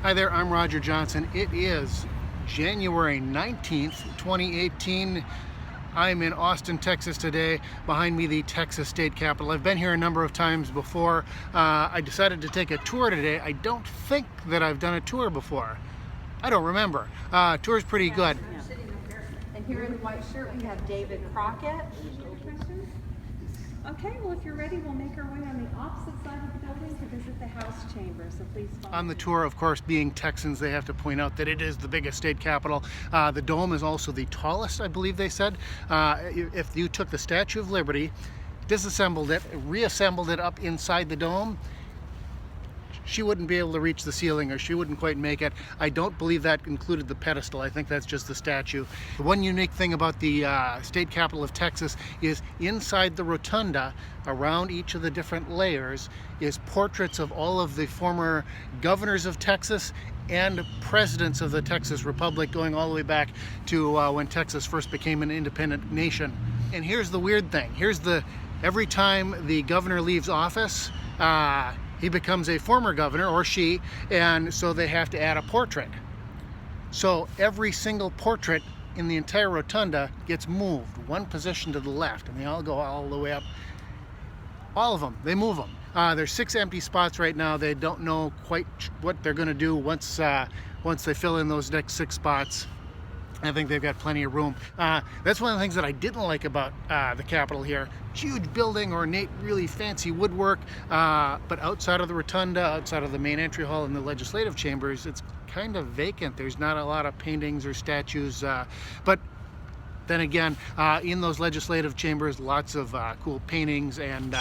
Hi there, I'm Roger Johnson. It is January 19th, 2018. I'm in Austin, Texas today. Behind me, the Texas State Capitol. I've been here a number of times before. I decided to take a tour today. I don't think that I've done a tour before. I don't remember. Tour's pretty good. And here in the white shirt, we have David Crockett. Okay, well, if you're ready, we'll make our way on the opposite side of the building to visit the House chamber, so please follow On the tour, of course, being Texans, they have to point out that it is the biggest state capitol. The dome is also the tallest, I believe they said. If you took the Statue of Liberty, disassembled it, reassembled it up inside the dome, she wouldn't be able to reach the ceiling, or she wouldn't quite make it. I don't believe that included the pedestal. I think that's just the statue. The one unique thing about the state capitol of Texas is inside the rotunda, around each of the different layers, is portraits of all of the former governors of Texas and presidents of the Texas Republic, going all the way back to when Texas first became an independent nation. And here's the weird thing. Every time the governor leaves office, he becomes a former governor, or she, and so they have to add a portrait. So every single portrait in the entire rotunda gets moved one position to the left, and they all go all the way up. All of them, they move them. There's 6 empty spots right now. They don't know quite what they're going to do once they fill in those next 6 spots. I think they've got plenty of room. That's one of the things that I didn't like about the Capitol here. Huge building, ornate, really fancy woodwork, but outside of the rotunda, outside of the main entry hall and the legislative chambers, it's kind of vacant. There's not a lot of paintings or statues, but then again, in those legislative chambers, lots of cool paintings and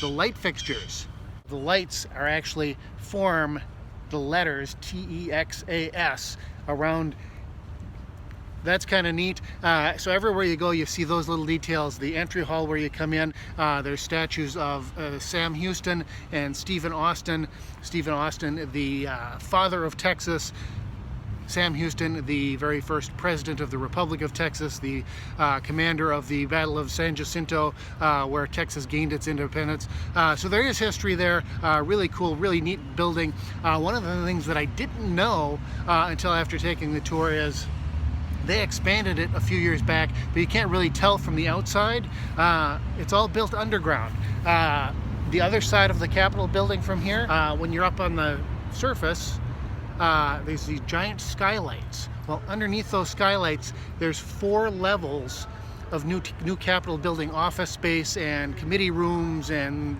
the light fixtures. The lights actually form the letters TEXAS around. That's kind of neat. So everywhere you go, you see those little details. The entry hall where you come in, there's statues of Sam Houston and Stephen Austin. Stephen Austin, the father of Texas. Sam Houston, the very first president of the Republic of Texas, the commander of the Battle of San Jacinto, where Texas gained its independence. So there is history there. Really cool, really neat building. One of the things that I didn't know until after taking the tour is they expanded it a few years back, but you can't really tell from the outside. It's all built underground. The other side of the Capitol building from here, when you're up on the surface, there's these giant skylights. Well, underneath those skylights, there's 4 levels of new Capitol building office space and committee rooms and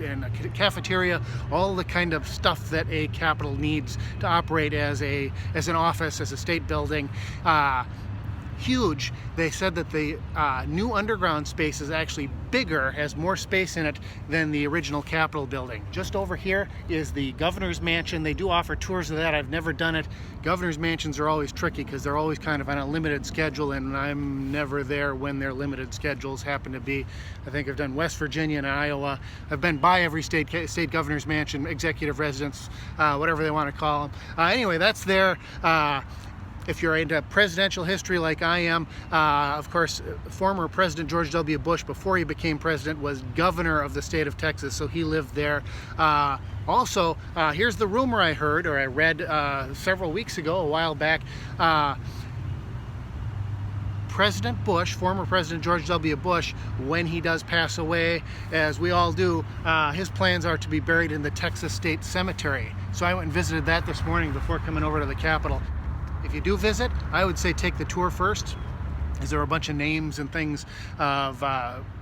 a cafeteria, all the kind of stuff that a Capitol needs to operate as an office, as a state building. Huge. They said that the new underground space is actually bigger, has more space in it than the original Capitol building. Just over here is the governor's mansion. They do offer tours of that. I've never done it. Governor's mansions are always tricky because they're always kind of on a limited schedule, and I'm never there when their limited schedules happen to be. I think I've done West Virginia and Iowa. I've been by every state governor's mansion, executive residence, whatever they want to call them. Anyway, that's there. If you're into presidential history like I am, of course, former President George W. Bush, before he became president, was governor of the state of Texas, so he lived there. Also, here's the rumor I heard, or I read several weeks ago, a while back. President Bush, former President George W. Bush, when he does pass away, as we all do, his plans are to be buried in the Texas State Cemetery. So I went and visited that this morning before coming over to the Capitol. If you do visit, I would say take the tour first, as there are a bunch of names and things of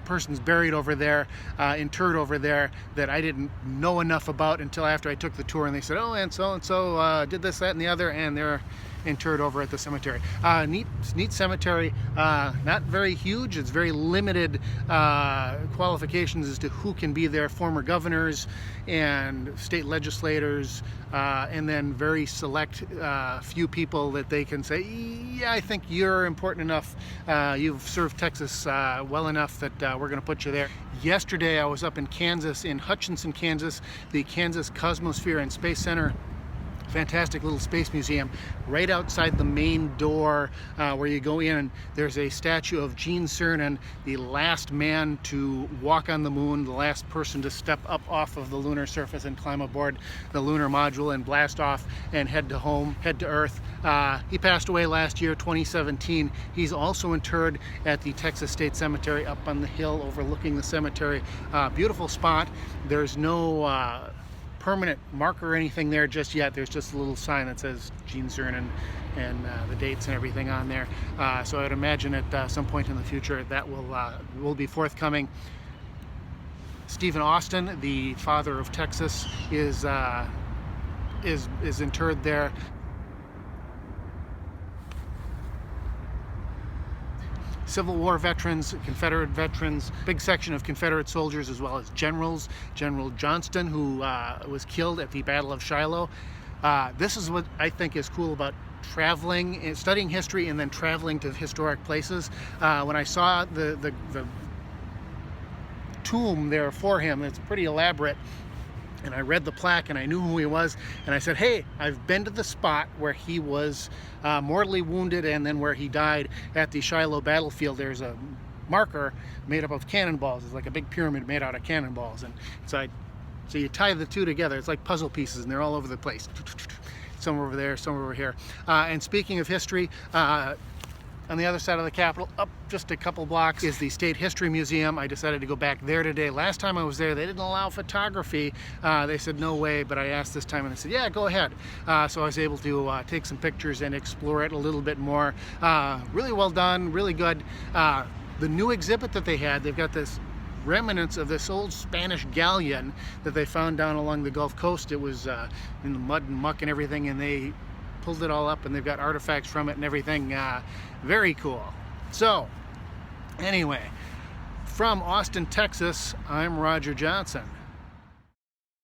persons buried over there, interred over there, that I didn't know enough about until after I took the tour, and they said, oh, and so did this, that, and the other, and they're interred over at the cemetery. Neat cemetery, not very huge. It's very limited qualifications as to who can be there. Former governors and state legislators, and then very select few people that they can say, yeah, I think you're important enough, you've served Texas well enough that we're going to put you there. Yesterday I was up in Kansas, in Hutchinson, Kansas, the Kansas Cosmosphere and Space Center fantastic little space museum. Right outside the main door where you go in, there's a statue of Gene Cernan, the last man to walk on the moon, the last person to step up off of the lunar surface and climb aboard the lunar module and blast off and head to home, head to Earth. He passed away last year, 2017. He's also interred at the Texas State Cemetery up on the hill overlooking the cemetery. Beautiful spot. There's no permanent marker or anything there just yet. There's just a little sign that says Gene Cernan and the dates and everything on there. So I'd imagine at some point in the future that will be forthcoming. Stephen Austin, the father of Texas, is interred there. Civil War veterans, Confederate veterans, big section of Confederate soldiers, as well as generals. General Johnston, who was killed at the Battle of Shiloh. This is what I think is cool about traveling and studying history and then traveling to historic places. When I saw the tomb there for him, it's pretty elaborate, and I read the plaque and I knew who he was, and I said, hey, I've been to the spot where he was mortally wounded and then where he died at the Shiloh battlefield. There's a marker made up of cannonballs. It's like a big pyramid made out of cannonballs, and so you tie the two together. It's like puzzle pieces, and they're all over the place. Some over there, some over here. And speaking of history, on the other side of the Capitol, up just a couple blocks, is the State History Museum. I decided to go back there today. Last time I was there, they didn't allow photography. They said no way, but I asked this time and they said, yeah, go ahead. So I was able to take some pictures and explore it a little bit more. Really well done, really good. The new exhibit that they had, they've got this remnants of this old Spanish galleon that they found down along the Gulf Coast. It was in the mud and muck and everything, and they pulled it all up, and they've got artifacts from it and everything. Very cool. So anyway, from Austin, Texas, I'm Roger Johnson.